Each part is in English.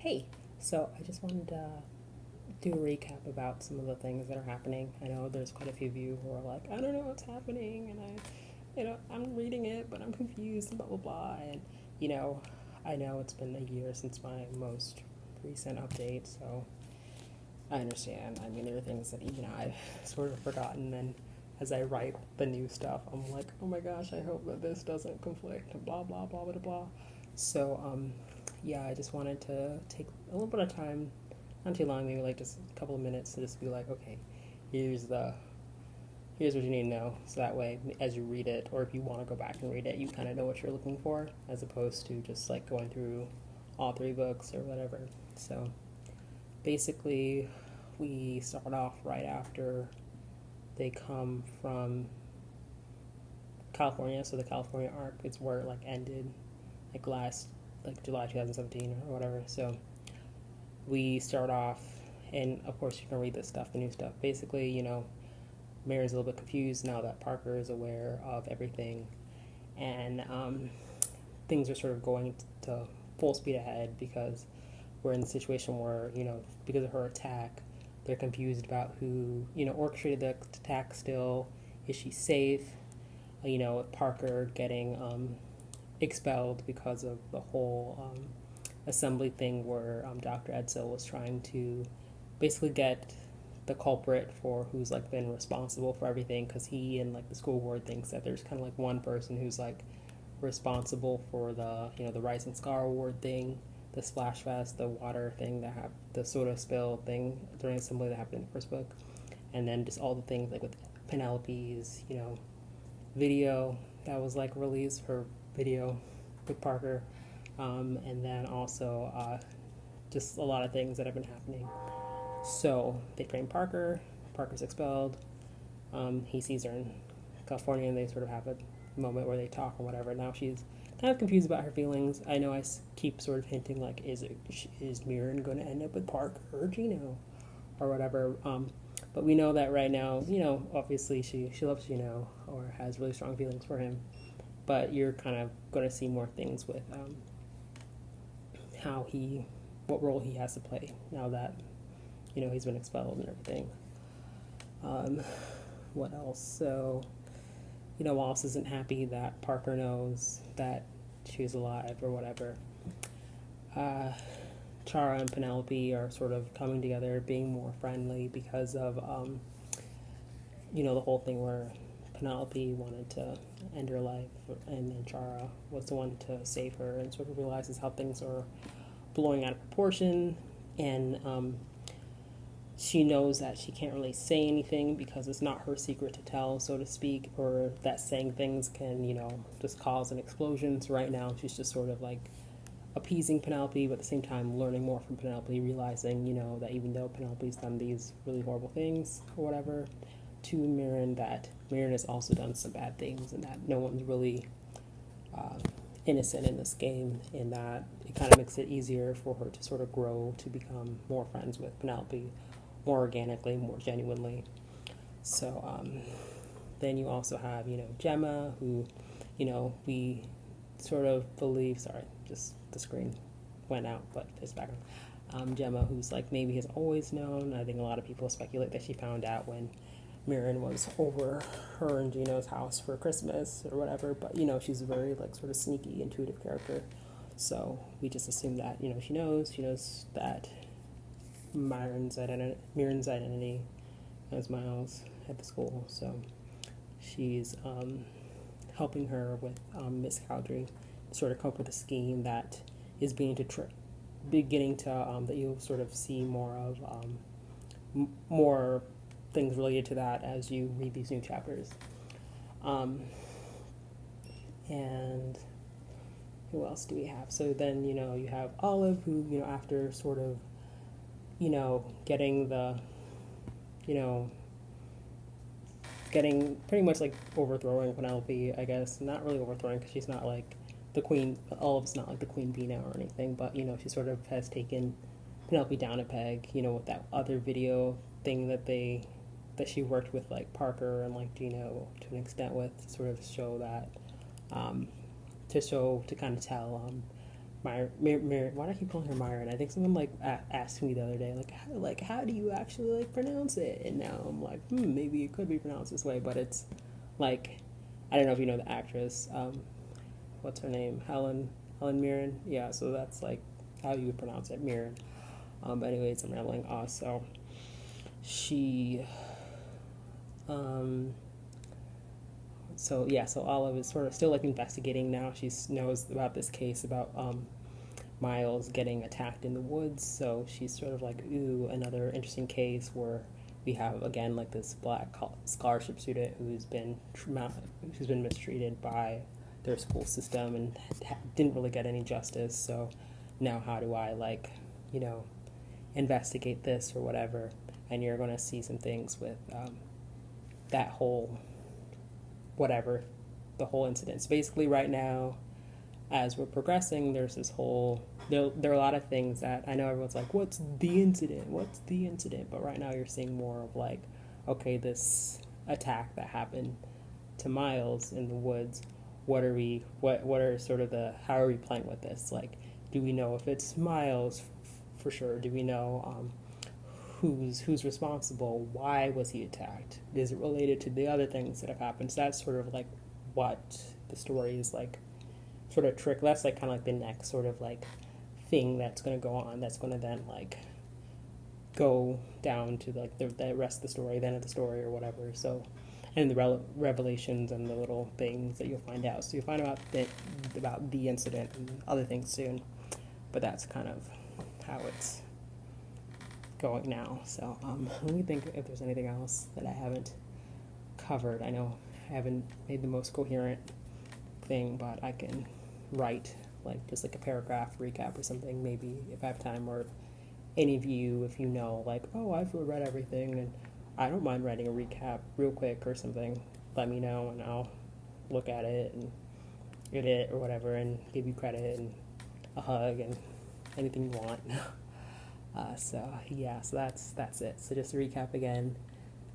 Hey, so I just wanted to do a recap about some of the things that are happening. I know there's quite a few of you who are like, I don't know what's happening, and I'm reading it, but I'm confused, and blah blah blah. And you know, I know it's been a year since my most recent update, so I understand. I mean, there are things that even I've sort of forgotten, and as I write the new stuff, I'm like, oh my gosh, I hope that this doesn't conflict, and blah blah blah blah blah. So, yeah, I just wanted to take a little bit of time, not too long, maybe like just a couple of minutes to just be like, okay, here's the here's what you need to know. So that way, as you read it, or if you want to go back and read it, you kind of know what you're looking for, as opposed to just like going through all three books or whatever. So basically, we start off right after they come from California. So the California arc is where it like ended, like last like July 2017 or whatever. So we start off, and of course you can read this stuff, the new stuff. Basically, Mary's a little bit confused now that Parker is aware of everything, and things are sort of going to full speed ahead because we're in the situation where, because of her attack, they're confused about who, orchestrated the attack still. Is she safe? With Parker getting expelled because of the whole assembly thing where Dr. Edsel was trying to basically get the culprit for who's like been responsible for everything, because he and like the school board thinks that there's kind of like one person who's like responsible for the the Rising Star Award thing, the Splash Fest, the water thing that happened, the soda spill thing during assembly that happened in the first book, and then just all the things like with Penelope's video that was like released, her video with Parker, and then also just a lot of things that have been happening. So they frame Parker. Parker's expelled. He sees her in California, and they sort of have a moment where they talk or whatever. Now she's kind of confused about her feelings. I know I keep sort of hinting like, is Mirren going to end up with Parker or Gino or whatever? But we know that right now, obviously she loves Gino or has really strong feelings for him. But you're kind of going to see more things with what role he has to play now that he's been expelled and everything. What else? So, Wallace isn't happy that Parker knows that she's alive or whatever. Chara and Penelope are sort of coming together, being more friendly because of, the whole thing where Penelope wanted to end her life, and then Chara was the one to save her, and sort of realizes how things are blowing out of proportion, and she knows that she can't really say anything because it's not her secret to tell, so to speak, or that saying things can, just cause an explosion. So right now she's just sort of like appeasing Penelope, but at the same time learning more from Penelope, realizing, that even though Penelope's done these really horrible things or whatever to Mirren, that Mirren has also done some bad things, and that no one's really innocent in this game, and that it kind of makes it easier for her to sort of grow to become more friends with Penelope, more organically, more genuinely. So then you also have, Gemma, who, we sort of believe, sorry, just the screen went out, but it's back on. Gemma, who's like maybe has always known. I think a lot of people speculate that she found out when Mirren was over her and Gino's house for Christmas or whatever, but she's a very like sort of sneaky, intuitive character. So we just assume that, she knows that Mirren's identity as Miles at the school. So she's helping her with Miss Cowdery sort of come up with a scheme that is beginning to that you'll sort of see more of more things related to that as you read these new chapters. And who else do we have? So then, you have Olive, who, after sort of, getting the, getting pretty much like overthrowing Penelope, I guess. Not really overthrowing because she's not like the queen, Olive's not like the queen bee now or anything, but, she sort of has taken Penelope down a peg, with that other video thing that she worked with like Parker and like Gino to an extent with, to sort of show that, to kind of tell Why do I keep calling her Myron? I think someone like asked me the other day, like how do you actually like pronounce it? And now I'm like, maybe it could be pronounced this way, but it's like, I don't know if you know the actress. What's her name? Helen Mirren. Yeah, so that's like how you would pronounce it, Mirren. But anyways, I'm rambling. So she, so Olive is sort of still like investigating now. She knows about this case about Miles getting attacked in the woods. So she's sort of like, ooh, another interesting case where we have again like this black scholarship student who's been mistreated by their school system and didn't really get any justice. So now how do I like, investigate this or whatever? And you're going to see some things with that whole whatever, the whole incident. So basically right now, as we're progressing, there's this whole, there are a lot of things that I know everyone's like, what's the incident? What's the incident? But right now you're seeing more of like, okay, this attack that happened to Miles in the woods, what are sort of how are we playing with this? Like, do we know if it's Miles for sure? Do we know who's responsible? Why was he attacked? Is it related to the other things that have happened? So that's sort of like what the story is like, sort of trick. That's like kind of like the next sort of like thing that's going to go on. That's going to then like go down to like the rest of the story, the end of the story or whatever. So, and the revelations and the little things that you'll find out. So you'll find out about the incident and other things soon. But that's kind of how it's going now. So let me think if there's anything else that I haven't covered. I know I haven't made the most coherent thing, but I can write like just like a paragraph recap or something maybe if I have time, or any of you, if you know like, oh, I've read everything and I don't mind writing a recap real quick or something, let me know and I'll look at it and edit or whatever and give you credit and a hug and anything you want. So that's it. So just to recap again,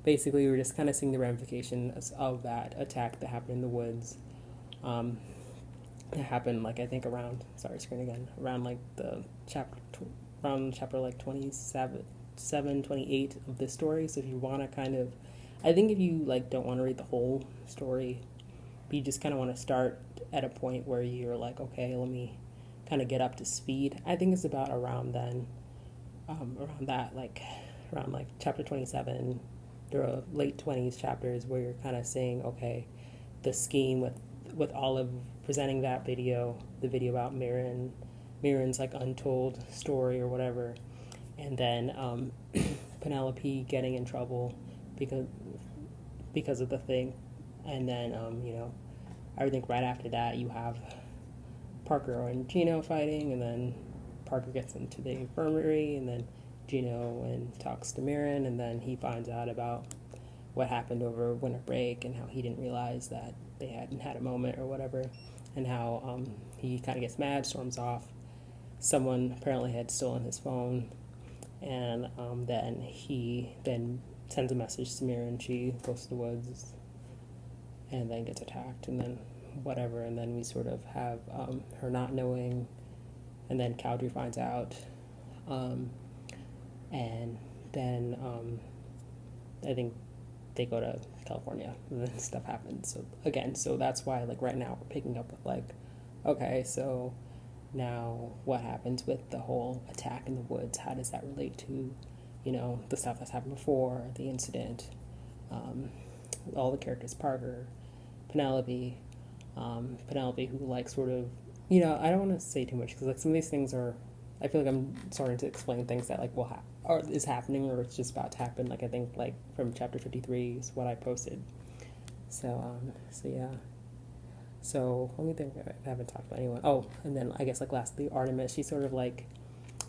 basically we're just kind of seeing the ramifications of that attack that happened in the woods. It happened like I think around like the chapter like 28 of this story. So if you want to kind of, I think if you like don't want to read the whole story, but you just kind of want to start at a point where you're like, okay, let me kind of get up to speed. I think it's about around then, around like chapter 27. There are late 20s chapters where you're kind of saying, okay, the scheme with Olive presenting that video, the video about Mirren's like untold story or whatever, and then Penelope getting in trouble because of the thing, and then I think right after that you have Parker and Gino fighting, and then Parker gets into the infirmary, and then Gino talks to Mirren, and then he finds out about what happened over winter break and how he didn't realize that they hadn't had a moment or whatever, and how he kind of gets mad, storms off. Someone apparently had stolen his phone, and then he then sends a message to Mirren. She goes to the woods and then gets attacked, and then whatever, and then we sort of have her not knowing, and then Cowdery finds out, and then I think they go to California and then stuff happens. So that's why like right now we're picking up with like, okay, so now what happens with the whole attack in the woods? How does that relate to, the stuff that's happened before, the incident, all the characters, Parker, Penelope who like sort of, I don't want to say too much because like some of these things are, I feel like I'm starting to explain things that like or is happening or it's just about to happen. Like I think like from chapter 53 is what I posted. So yeah. So let me think if I haven't talked about anyone. Oh, and then I guess like lastly, Artemis, she's sort of like,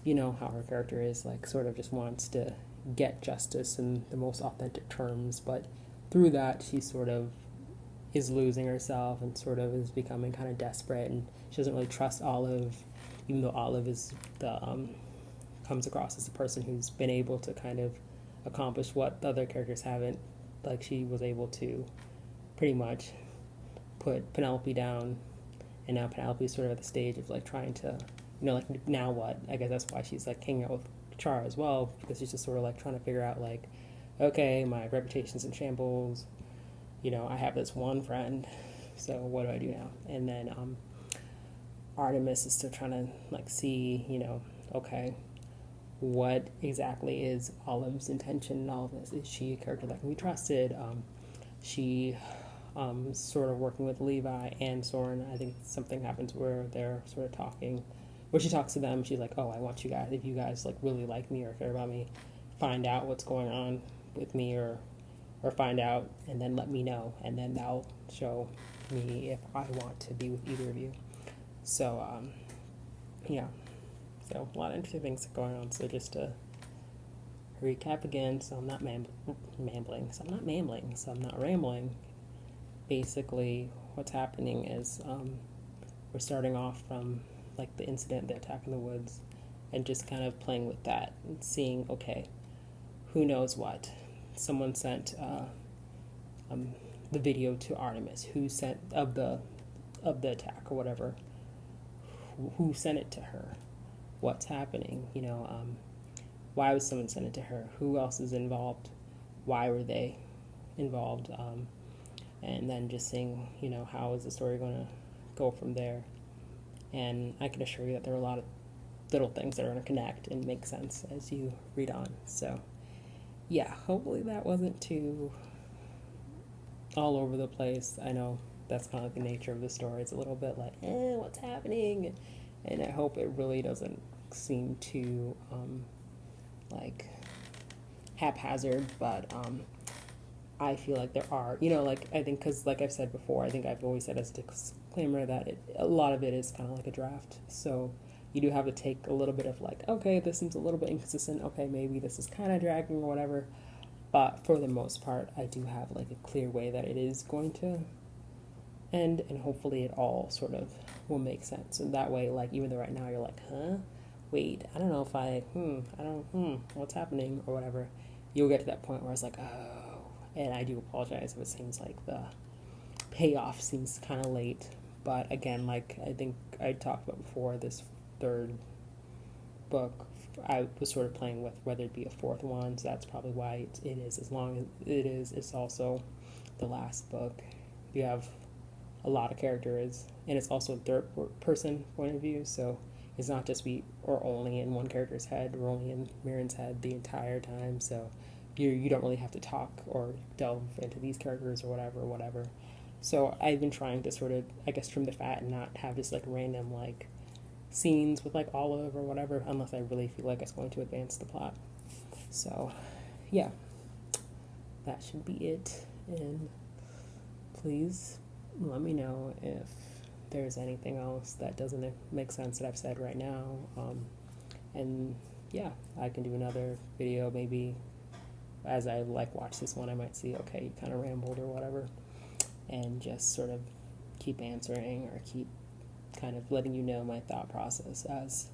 how her character is like sort of just wants to get justice in the most authentic terms, but through that she sort of is losing herself and sort of is becoming kind of desperate, and she doesn't really trust Olive, even though Olive is comes across as a person who's been able to kind of accomplish what the other characters haven't. Like she was able to pretty much put Penelope down, and now Penelope's sort of at the stage of like trying to like, now what? I guess that's why she's like hanging out with Chara as well, because she's just sort of like trying to figure out, like, okay, my reputation's in shambles. I have this one friend, so what do I do now? And then Artemis is still trying to like see, okay, what exactly is Olive's intention in all of this? Is she a character that can be trusted? She sort of working with Levi and Soren. I think something happens where they're sort of talking, where she talks to them. She's like, oh, I want you guys, if you guys like really like me or care about me, find out what's going on with me, or find out and then let me know, and then that'll show me if I want to be with either of you. So yeah, so a lot of interesting things going on. So just to recap again, so I'm not rambling. Basically, what's happening is we're starting off from like the incident, the attack in the woods, and just kind of playing with that and seeing, okay, who knows what. Someone sent the video to Artemis. Who sent of the attack or whatever? Who sent it to her? What's happening? Why would someone send it to her? Who else is involved? Why were they involved? And then just seeing, how is the story going to go from there? And I can assure you that there are a lot of little things that are going to connect and make sense as you read on. So, yeah, hopefully that wasn't too all over the place. I know that's kind of the nature of the story. It's a little bit like, what's happening? And I hope it really doesn't seem too, like, haphazard, but I feel like there are, I think, because like I've said before, I think I've always said as a disclaimer that a lot of it is kind of like a draft. So you do have to take a little bit of like, okay, this seems a little bit inconsistent. Okay, maybe this is kind of dragging or whatever. But for the most part, I do have like a clear way that it is going to end, and hopefully it all sort of will make sense. And that way, like, even though right now you're like, wait, I don't know if what's happening or whatever, you'll get to that point where it's like, oh, and I do apologize if it seems like the payoff seems kind of late. But again, like I think I talked about before, this third book, I was sort of playing with whether it be a fourth one, so that's probably why it is as long as it is. It's also the last book. You have a lot of characters, and it's also a third person point of view, so it's not just we are only in one character's head, we're only in Mirren's head the entire time, so you don't really have to talk or delve into these characters or whatever. So I've been trying to sort of, I guess, trim the fat and not have just like random like scenes with like Olive or whatever, unless I really feel like it's going to advance the plot. So yeah, that should be it, and please let me know if there's anything else that doesn't make sense that I've said right now, and yeah, I can do another video maybe as I like watch this one. I might see, okay, you kind of rambled or whatever, and just sort of keep answering or keep kind of letting you know my thought process as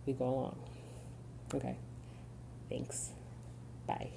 we go along. Okay, thanks. Bye.